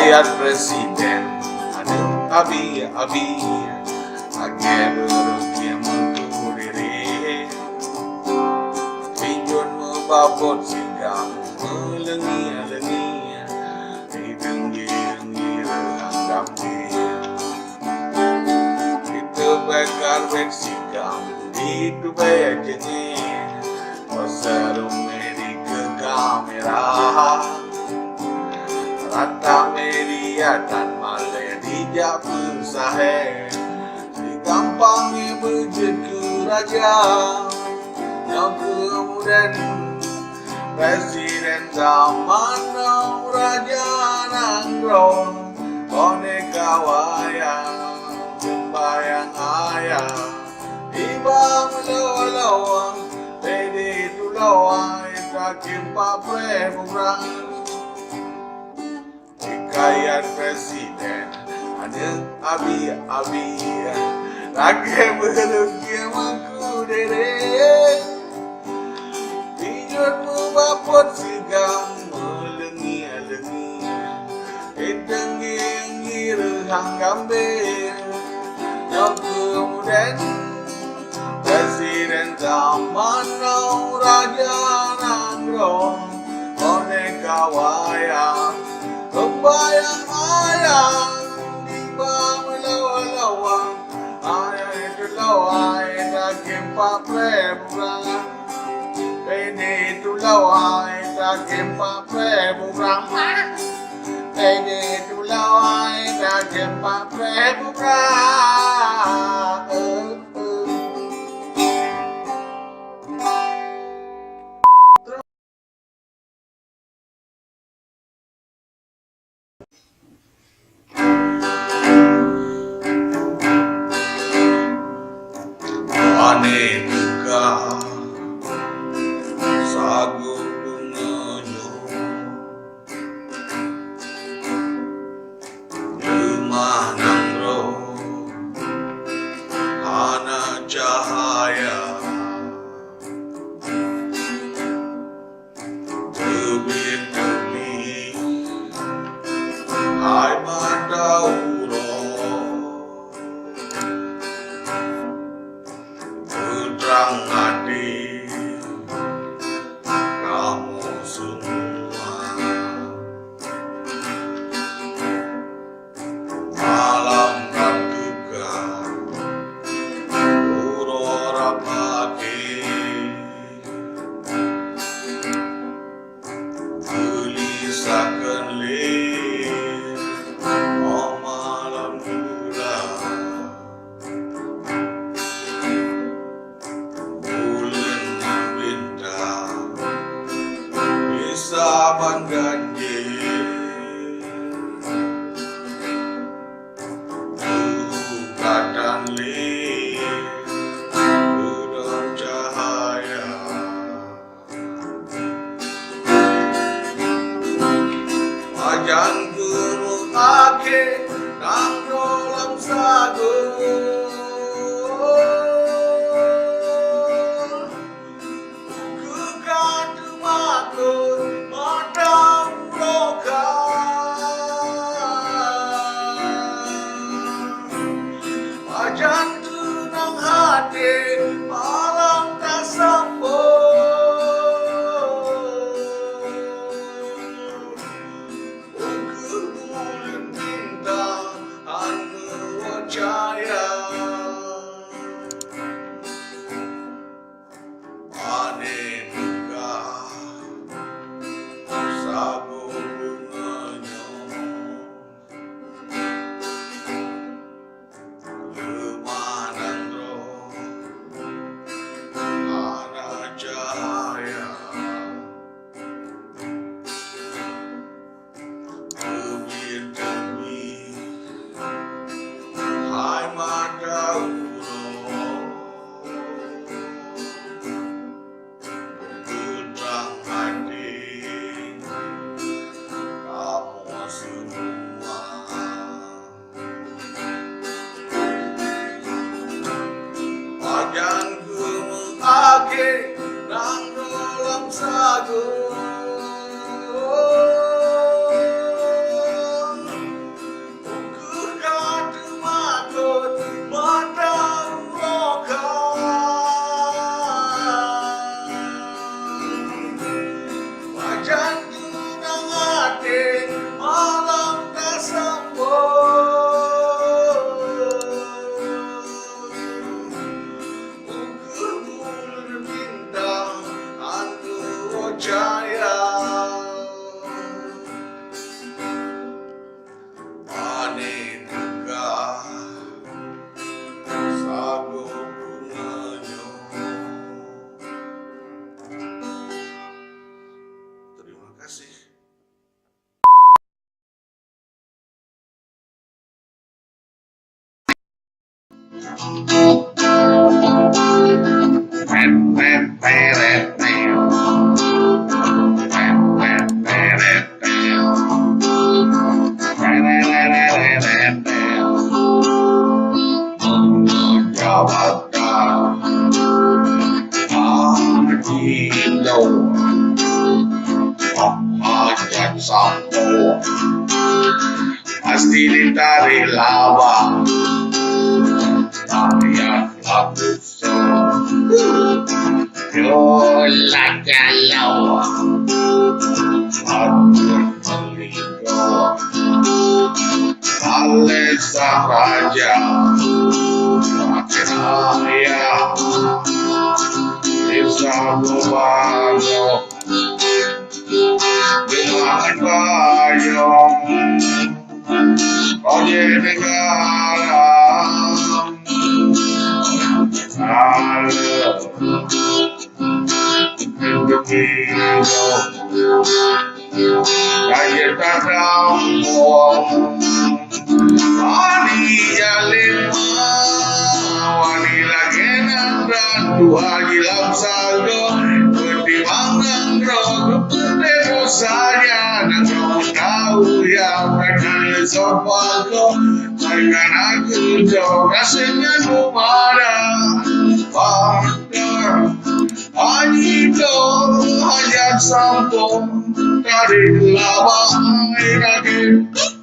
Rakyat presiden, aduh abi, age berugia mengkudiri. Pinjunmu babot singgah melengi-lengi, didenggi-denggi renggam dia. Itu bekal bek singgah, itu bek jenis, pasarum di ke kamera. Rata media dan malai dijak bersahe, digampangnya berjet ke raja. Yang kemudian presiden zaman now raja nanggrong, boneka wayang sembayang ayah, ibang lawang pede tulawang itakim papre murang. Rakyat presiden, ada abi, lagi berugia mengkudiri. Pinjunmu babot sigang melengi-lengi, didenggi rehang gambir. Yang kemudian presiden zaman now raja nanggrong, boneka wayang sembayang ayang, timbang lawang, ayah itu lawang, daging papre murang. Ini itu lawang, daging papre murang. Ini itu lawang, daging papre murang. Ane duka sagu bunganyo, rumah nangro hana cahaya, tebih-tebih hai mandauro. Terang hati kamu semua, malam dan duka aurora pagi, gelisahkan lir oh malam gula. Saban ganjil Tukatan lir Gedung cahaya, Majan gunung ake Nang dolam sagu, Ajan tunang hati malam tak sambung, kemuliaan bintang Pasti ditarik laba Ayah lapuso Yola kalau Atur meligo Alesa raja Makin ayah Bisa membantu Dengan bayang Oye negara Halo Untuk hidup Kaya tadampo Wani jalima Wani lagi nandan Dua gilam saldo Pertimbangan roh Kepedero saya Dan kamu tahu yang Mereka sopago Mereka aku jauh Rasanya lumayan Pada Anito Hanya sampung Dari laba Air